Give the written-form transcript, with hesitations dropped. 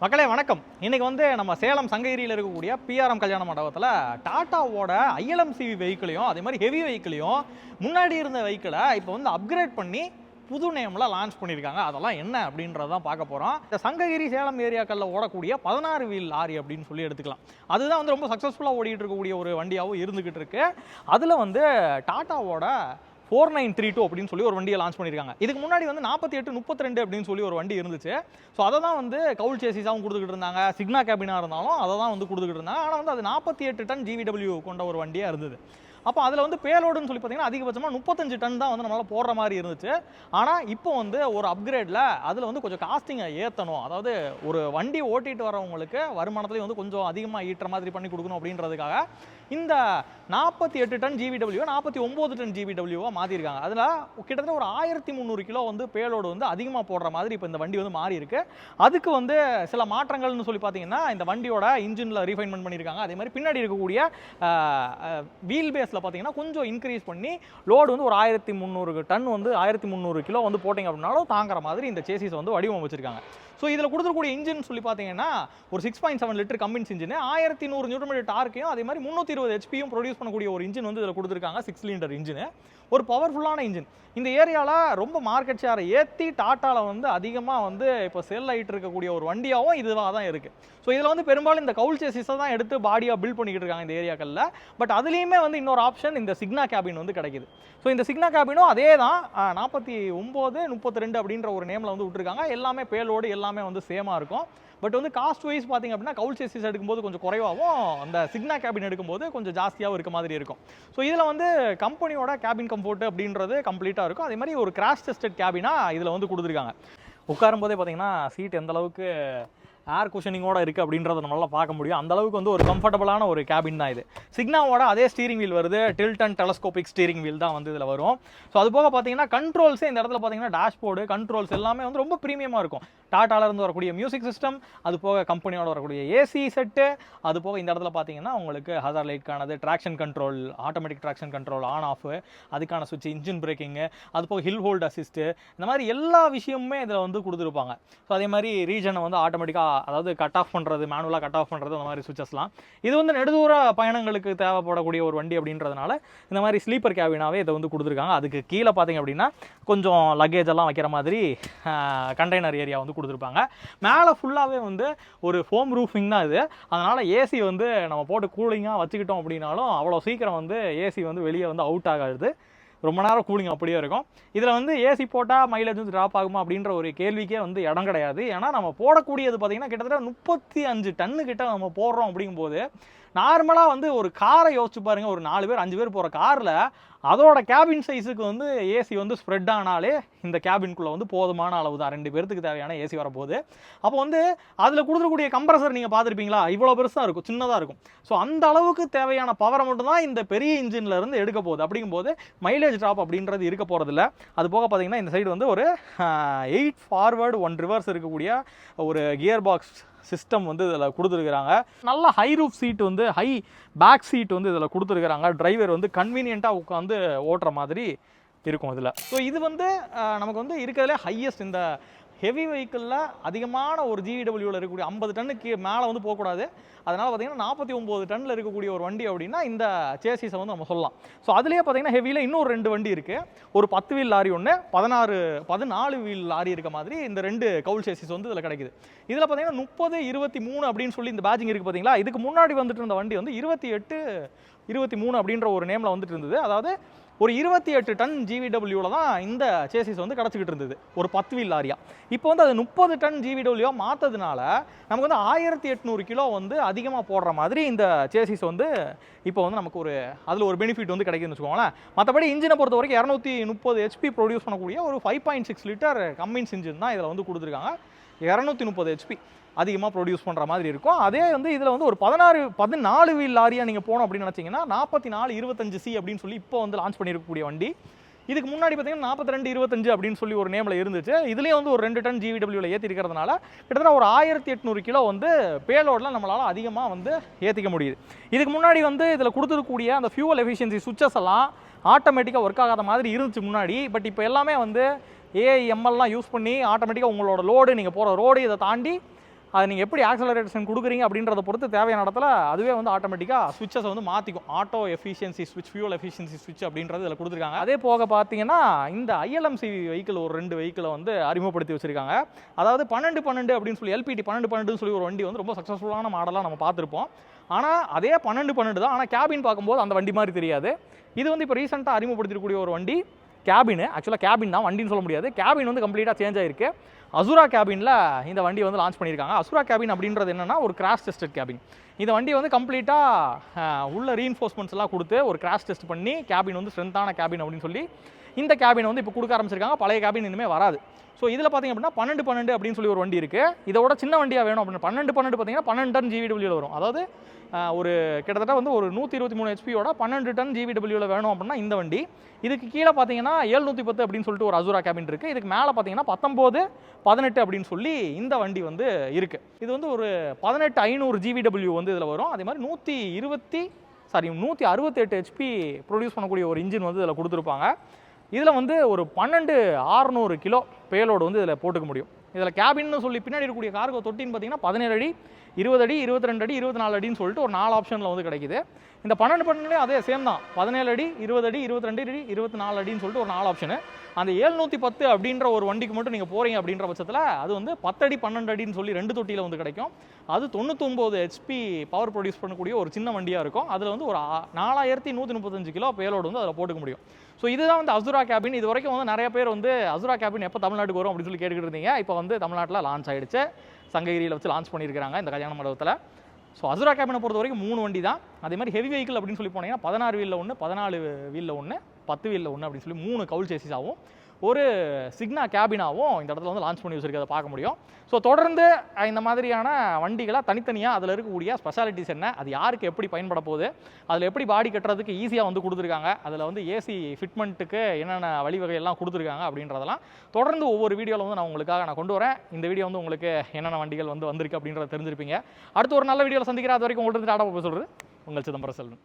மக்களே வணக்கம். இன்னைக்கு நம்ம சேலம் சங்ககிரியில் இருக்கக்கூடிய பிஆர்எம் கல்யாண மண்டபத்தில் டாட்டாவோட ஐஎல்எம்சிவி வெஹிக்கிளையும் அதே மாதிரி ஹெவி வெஹிக்கிளையும் முன்னாடி இருந்த வெஹிக்கிளை இப்போ அப்கிரேட் பண்ணி புது நேமில் லான்ச் பண்ணியிருக்காங்க. அதெல்லாம் என்ன அப்படின்றதான் பார்க்க போகிறோம். இந்த சங்ககிரி சேலம் ஏரியாக்களில் ஓடக்கூடிய 16 வீல் லாரி அப்படின்னு சொல்லி எடுத்துக்கலாம். அதுதான் ரொம்ப சக்ஸஸ்ஃபுல்லாக ஓடிட்டு இருக்கக்கூடிய ஒரு வண்டியாகவும் இருந்துகிட்டு இருக்கு. அதில் டாட்டாவோட 4932 அப்படின்னு சொல்லி ஒரு வண்டியை லான்ச் பண்ணியிருக்காங்க. இதுக்கு முன்னாடி 4832 அப்படின்னு சொல்லி ஒரு வண்டி இருந்துச்சு. ஸோ அதை தான் கவுல் சேசிஸாகவும் கொடுத்துக்கிட்டு இருந்தாங்க. சிக்னா கேபினாக இருந்தாலும் அதை தான் கொடுத்துக்கிட்டு இருந்தாங்க. ஆனால் அது 48 டன் ஜிவிடபிள்யூ கொண்ட ஒரு வண்டியாக இருந்தது. அப்போ அதில் பேலோடுன்னு சொல்லி பார்த்தீங்கன்னா அதிகபட்சமாக 35 டன் தான் நம்மளால் போடுற மாதிரி இருந்துச்சு. ஆனால் இப்போ ஒரு அப்கிரேடில் அதில் கொஞ்சம் காஸ்டிங்கை ஏற்றணும். அதாவது ஒரு வண்டி ஓட்டிகிட்டு வரவங்களுக்கு வருமானத்துலேயும் கொஞ்சம் அதிகமாக ஈட்டுற மாதிரி பண்ணி கொடுக்கணும் அப்படின்றதுக்காக இந்த 48 டன் ஜிவிடபிள்யூ 49 டன் ஜிவிடபிள்யூவாக மாற்றிருக்காங்க. அதில் கிட்டத்தட்ட ஒரு 1300 கிலோ பேலோடு அதிகமாக போடுற மாதிரி இப்போ இந்த வண்டி மாறி இருக்கு. அதுக்கு சில மாற்றங்கள்னு சொல்லி பார்த்தீங்கன்னா இந்த வண்டியோட இன்ஜினில் ரீஃபைன்மெண்ட் பண்ணியிருக்காங்க. அதே மாதிரி பின்னாடி இருக்கக்கூடிய வீல் பேஸில் பார்த்தீங்கன்னா கொஞ்சம் இன்க்ரீஸ் பண்ணி லோடு ஒரு 1300 டன் 1300 கிலோ போட்டிங்க அப்படின்னாலும் தாங்குற மாதிரி இந்த சேசிஸ் வடிவமைச்சிருக்காங்க. ஸோ இதில் கொடுத்துருக்கூடிய இன்ஜின் சொல்லி பார்த்தீங்கன்னா ஒரு 6.7 லிட்டர் கம்பின்ஸ் இன்ஜின் 1100 நியூட்டன் மீட்டர் டார்க்கையும் அதே மாதிரி 320 ஹெச்பியும் ப்ரொடியூஸ் பண்ணக்கூடிய ஒரு இன்ஜின் இதில் கொடுத்துருக்காங்க. 6 சிலிண்டர் இன்ஜின், ஒரு பவர்ஃபுல்லான இன்ஜின். இந்த ஏரியாவில் ரொம்ப மார்க்கெட் ஷேரை ஏற்றி டாட்டாவில் அதிகமாக இப்போ சேல் ஆகிட்டு இருக்கக்கூடிய ஒரு வண்டியாகவும் இதுவாக தான் இருக்குது. ஸோ இதில் பெரும்பாலும் இந்த கவுல் சேசிஸை தான் எடுத்து பாடியாக பில்ட் பண்ணிக்கிட்டு இருக்காங்க இந்த ஏரியாக்களில். பட் அதுலேயுமே இன்னொரு ஆப்ஷன் இந்த சிக்னா கேபின் கிடைக்குது. ஸோ இந்த சிக்னா கேபினும் அதே தான் 49 32 அப்படின்ற ஒரு நேமில் விட்டுருக்காங்க. எல்லாமே பேலோடு எல்லாமே சேமாக இருக்கும். பட் காஸ்ட் வைஸ் பார்த்தீங்க அப்படின்னா கவுல் சேசிஸ் எடுக்கும்போது கொஞ்சம் குறைவாகவும் அந்த சிக்னா கேபின் எடுக்கும்போது கொஞ்சம் ஜாஸ்தியாகவும் இருக்க மாதிரி இருக்கும். ஸோ இதில் கம்பெனியோட கேபின் கம்ஃபோர்ட் அப்படின்றது கம்ப்ளீட்டாக இருக்கும். அதே மாதிரி ஒரு கிராஷ் டெஸ்டட் கேபினாக இதில் கொடுத்துருக்காங்க. உட்காரும் போதே பார்த்தீங்கன்னா சீட் எந்த அளவுக்கு ஏர் குஷனிங்கோட இருக்குது அப்படின்றத நம்மளால் பார்க்க முடியும். அந்த அளவுக்கு ஒரு கம்ஃபர்டபுளான ஒரு கேபின் தான் இது. சிக்னாவோட அதே ஸ்டீரிங் வீல் வருது. Tilt and telescopic steering wheel தான் இதில் வரும். ஸோ அது போக பார்த்தீங்கன்னா கண்ட்ரோல்ஸே இந்த இடத்துல பார்த்தீங்கன்னா டேஷ்போர்டு கண்ட்ரோல்ஸ் எல்லாமே ரொம்ப ப்ரீமியமாக இருக்கும். டாட்டாலேருந்து வரக்கூடிய மியூசிக் சிஸ்டம், அது போக கம்பெனியோட வரக்கூடிய ஏசி செட்டு, அது போக இந்த இடத்துல பார்த்தீங்கன்னா உங்களுக்கு ஹசார் லைட்கானது, traction control, automatic traction control on off, அதுக்கான சுவிட்ச், இன்ஜின் பிரேக்கிங்கு, அது போக ஹில் ஹோல்ட் அசிஸ்ட்டு, இந்த மாதிரி எல்லா விஷயமுமே இதில் கொடுத்துருப்பாங்க. ஸோ அதே மாதிரி ரீஜனை ஆட்டோமேட்டிக்காக அதாவது கட் ஆஃப் பண்ணுறது, மேனுவலாக கட் ஆஃப் பண்ணுறது, அந்த மாதிரி சுவிச்சஸ்லாம் இது நெடுதூர பயணங்களுக்கு தேவைப்படக்கூடிய ஒரு வண்டி அப்படின்றதுனால இந்த மாதிரி ஸ்லீப்பர் கேபினாவே இதை கொடுத்துருக்காங்க. அதுக்கு கீழே பார்த்தீங்க அப்படின்னா கொஞ்சம் லக்கேஜ் எல்லாம் வைக்கிற மாதிரி கண்டெய்னர் ஏரியா கொடுத்துருப்பாங்க. மேலே ஃபுல்லாகவே ஒரு ஃபோம் ரூஃபிங் தான் இது. அதனால் ஏசி நம்ம போட்டு கூலிங்காக வச்சுக்கிட்டோம் அப்படின்னாலும் அவ்வளோ சீக்கிரம் ஏசி வெளியே அவுட் ஆகாது. ரொம்ப நேரம் கூலிங் அப்படியே இருக்கும். இதில் ஏசி போட்டால் மைலேஜ் ட்ராப் ஆகுமா அப்படின்ற ஒரு கேள்விக்கே இடம் கிடையாது. ஏன்னா நம்ம போடக்கூடியது பார்த்தீங்கன்னா கிட்டத்தட்ட 35 டன்னு கிட்ட நம்ம போடுறோம். அப்படிங்கும்போது நார்மலாக ஒரு காரை யோசிச்சு பாருங்கள். ஒரு 4 பேர் 5 பேர் போகிற காரில் அதோட கேபின் சைஸுக்கு ஏசி ஸ்ப்ரெட் ஆனாலே இந்த கேபின்குள்ளே போதுமான அளவு தான். 2 பேருக்கு தேவையான ஏசி வரப்போகுது. அப்போ அதில் கொடுத்துருக்கூடிய கம்ப்ரஸர் நீங்கள் பார்த்துருப்பீங்களா, இவ்வளோ பெருசாக இருக்கும், சின்னதாக இருக்கும். ஸோ அந்த அளவுக்கு தேவையான பவரை மட்டும்தான் இந்த பெரிய இன்ஜினில் இருந்து எடுக்க போகுது. அப்படிங்கும்போது மைலேஜ் ட்ராப் அப்படின்றது இருக்க போகிறதில்ல. அது போக பார்த்தீங்கன்னா இந்த சைடு ஒரு 8 ஃபார்வர்டு 1 ரிவர்ஸ் இருக்கக்கூடிய ஒரு கியர் பாக்ஸ் சிஸ்டம் இதில் கொடுத்துருக்குறாங்க. நல்ல high roof seat high back seat இதில் கொடுத்துருக்குறாங்க. டிரைவர் கன்வீனியண்ட்டாக உட்காந்து ஓட்டுற மாதிரி இருக்கும் இதில். ஸோ இது நமக்கு இருக்கிறதுலே ஹையஸ்ட் இந்த ஹெவி வெஹிக்கிளில் அதிகமான ஒரு ஜிவிடபிள்யூவில் இருக்கக்கூடிய 50 டன்னுக்கு மேலே போகக்கூடாது. அதனால் பார்த்தீங்கன்னா 49 டன்னில் இருக்கக்கூடிய ஒரு வண்டி அப்படின்னா இந்த சேசிஸை நம்ம சொல்லலாம். ஸோ அதுலேயே பார்த்தீங்கன்னா ஹெவியில் இன்னொரு 2 வண்டி இருக்குது. ஒரு 10 வீல் லாரி ஒன்று, 14 வீல் லாரி இருக்க மாதிரி இந்த 2 கவுல் சேசிஸ் இதில் கிடைக்குது. இதில் பார்த்தீங்கன்னா 30 23 அப்படின்னு சொல்லி இந்த பேட்சிங் இருக்குது பார்த்தீங்களா. இதுக்கு முன்னாடி இருந்த வண்டி 28 23 அப்படின்ற ஒரு நேமில் இருந்தது. அதாவது ஒரு 28 டன் ஜிவிடபிள்யூவில் தான் இந்த சேசிஸ் கிடச்சிக்கிட்டு இருந்தது ஒரு 10 வீல் லாரியா. இப்போ அது 30 டன் ஜிவிடபிள்யூவாக மாற்றதுனால நமக்கு 1800 கிலோ அதிகமாக போடுற மாதிரி இந்த சேசிஸ் இப்போ நமக்கு அதில் ஒரு பெனிஃபிட் கிடைக்குதுன்னு வச்சுக்கோங்களேன். மற்றபடி இன்ஜினை பொறுத்த வரைக்கும் 230 ஹெச்பி ப்ரொடியூஸ் பண்ணக்கூடிய ஒரு 5.6 லிட்டர் கம்பின்ஸ் இன்ஜின் தான் இதில் கொடுத்துருக்காங்க. 230 ஹெச்பி அதிகமாக ப்ரொடியூஸ் பண்ணுற மாதிரி இருக்கும். அதே இதில் ஒரு 14 வீல் லாரியாக நீங்கள் போனோம் அப்படின்னு நினச்சிங்கன்னா 4425C அப்படின்னு சொல்லி இப்போ லான்ச் பண்ணியிருக்கக்கூடிய வண்டி. இதுக்கு முன்னாடி பார்த்தீங்கன்னா 4225 அப்படின்னு சொல்லி ஒரு நேமில் இருந்துச்சு. இதுலேயே ஒரு 2 டன் ஜிவிடபிள்யூவில் ஏற்றி இருக்கிறதுனால கிட்டத்தட்ட ஒரு 1800 கிலோ பேலோடில் நம்மளால் அதிகமாக ஏற்றிக்க முடியுது. இதுக்கு முன்னாடி இதில் கொடுத்துருக்கக்கூடிய அந்த ஃபியூவல் எஃபிஷியன்சி சுவிச்சஸ் எல்லாம் ஆட்டோமேட்டிக்காக ஒர்க் ஆகாத மாதிரி இருந்துச்சு முன்னாடி. பட் இப்போ எல்லாமே ஏஐஎம்எல்லாம் யூஸ் பண்ணி ஆட்டோமேட்டிக்காக உங்களோட லோடு, நீங்கள் போகிற ரோடு இதை தாண்டி அதை நீங்கள் எப்படி ஆக்சலரேஷன் கொடுக்குறீங்க அப்படின்றத பொறுத்து தேவையான இடத்துல அதுவே வந்து ஆட்டோமேட்டிக்காக ஸ்விட்சஸ் வந்து மாற்றிக்கும். ஆட்டோ எஃபிஷியன்சி ஸ்விட்ச், ஃபியூல் எஃபிஷியன்சி ஸ்விட்ச் அப்படின்றது இதில் கொடுத்துருக்காங்க. அதே போக பார்த்தீங்கன்னா இந்த ILMCV வெஹிக்கிள் ஒரு 2 வெஹிக்கிளை வந்து அறிமுகப்படுத்தி வச்சிருக்காங்க. அதாவது 1212 அப்படின்னு சொல்லி LPT 1212 சொல்லி ஒரு வண்டி வந்து ரொம்ப சக்ஸஸ்ஃபுல்லான மாடலாக நம்ம பார்த்துருப்போம். ஆனால் அதே 1212 தான். ஆனால் கேபின் பார்க்கும்போது அந்த வண்டி மாதிரி தெரியாது. இது வந்து இப்போ ரீசெண்டாக அறிமுகப்படுத்திருக்கக்கூடிய ஒரு வண்டி. கேபின் ஆக்சுவலாக கேபின் தான், வண்டின்னு சொல்ல முடியாது. கேபின் வந்து கம்ப்ளீட்டாக சேஞ்ச் ஆயிருக்கு. அசுரா கேபினில் இந்த வண்டி வந்து லான்ச் பண்ணியிருக்காங்க. அசுரா கேபின் அப்படின்றது என்னென்னா ஒரு கிராஷ் டெஸ்டட் கேபின். இந்த வண்டி வந்து கம்ப்ளீட்டாக உள்ள ரீஇன்ஃபோர்ஸ்மெண்ட்ஸ் எல்லாம் கொடுத்து ஒரு கிராஷ் டெஸ்ட் பண்ணி கேபின் வந்து ஸ்ட்ரென்த்தான கேபின் அப்படின்னு சொல்லி இந்த கேபினை வந்து இப்போ கொடுக்க ஆரம்பிச்சிருக்காங்க. பழைய கேபின் இனிமேல் வராது. ஸோ இதில் பார்த்திங்க அப்படின்னா 1212 அப்படின்னு சொல்லி ஒரு வண்டி இருக்குது. இதோட சின்ன வண்டியாக வேணும் அப்படின்னு 1212 பார்த்தீங்கன்னா 12 டன் GVWல வரும். அதாவது ஒரு கிட்டத்தட்ட வந்து ஒரு 123 HPயோட 12 டன் GVWல வேணும் அப்படின்னா இந்த வண்டி. இதுக்கு கீழே பார்த்தீங்கன்னா 710 அப்படின்னு சொல்லிட்டு ஒரு அசுரா கேபின் இருக்குது. இதுக்கு மேலே பார்த்தீங்கன்னா 19, 18 அப்படின்னு சொல்லி இந்த வண்டி வந்து இருக்குது. இது வந்து ஒரு 18500 GVW வந்து இதில் வரும். அதே மாதிரி 168 HP ப்ரொடியூஸ் பண்ணக்கூடிய ஒரு இன்ஜின் வந்து இதில் கொடுத்துருப்பாங்க. இதில் வந்து ஒரு 12600 கிலோ பேலோடு வந்து இதில் போட்டுக்க முடியும். இதில் கேபின்னு சொல்லி பின்னாடி இருக்கக்கூடிய கார்கோ தொட்டின்னு பார்த்தீங்கன்னா 17 அடி, 20 அடி, 22 அடி, 24 அடின்னு சொல்லிட்டு ஒரு 4 ஆப்ஷனில் வந்து கிடைக்குது. இந்த 12 அதே சேம் தான். 17 அடி, 20 அடி, 22 அடி, 24 அடின்னு சொல்லிட்டு ஒரு 4 ஆப்ஷனு. அந்த 710 அப்படின்ற ஒரு வண்டிக்கு மட்டும் நீங்கள் போகிறீங்க அப்படின்ற பட்சத்தில் அது வந்து 10 அடி 12 அடின்னு சொல்லி 2 தொட்டியில் வந்து கிடைக்கும். அது 99 HP பவர் ப்ரொடியூஸ் பண்ணக்கூடிய ஒரு சின்ன வண்டியாக இருக்கும். அதில் வந்து ஒரு 4135 கிலோ பேலோடு வந்து அதில் போட்டுக்க முடியும். ஸோ இதுதான் வந்து அசுரா கேபின். இது வரைக்கும் வந்து நிறைய பேர் வந்து அசுரா கேபின் எப்போ தமிழ்நாட்டுக்கு வரும் அப்படின்னு சொல்லி கேட்டுக்கிட்டு இருந்தீங்க. இப்போ வந்து தமிழ்நாட்டில் லான்ச் ஆகிடுச்சு. சங்ககிரியில் வச்சு லான்ச் பண்ணியிருக்காங்க இந்த கல்யாண மண்டபத்தில். ஸோ அசுரா கேபினை பொறுத்த வரைக்கும் 3 வண்டி தான். அதே மாதிரி ஹெவி வெஹிக்கிள் அப்படின்னு சொல்லி போனீங்கன்னா 16 வீலில் 1, 14 வீலில் 1, 10 வீலில் 1 அப்படின்னு சொல்லி 3 கவுல் சேசிஸாகவும் ஒரு சிக்னா கேபினாவும் இந்த இடத்துல வந்து லான்ச் பண்ணி வச்சிருக்கிறத பார்க்க முடியும். ஸோ தொடர்ந்து இந்த மாதிரியான வண்டிகளை தனித்தனியாக அதில் இருக்கக்கூடிய ஸ்பெஷாலிட்டிஸ் என்ன, அது யாருக்கு எப்படி பயன்பட போகுது, அதில் எப்படி பாடி கட்டுறதுக்கு ஈஸியாக வந்து கொடுத்துருக்காங்க, அதில் வந்து ஏசி ஃபிட்மெண்ட்டுக்கு என்னென்ன வழிவகையெல்லாம் கொடுத்துருக்காங்க அப்படின்றதெல்லாம் தொடர்ந்து ஒவ்வொரு வீடியோவில் வந்து நான் உங்களுக்காக கொண்டு வரேன். இந்த வீடியோ வந்து உங்களுக்கு என்னென்ன வண்டிகள் வந்து வந்திருக்கு அப்படின்றத தெரிஞ்சிருப்பீங்க. அடுத்து ஒரு நல்ல வீடியோவில் சந்திக்கிறேன். அது வரைக்கும் உங்கள்கிட்ட டாடா போய் சொல்கிறது உங்கள் சிதம்பரம் செல்வன்.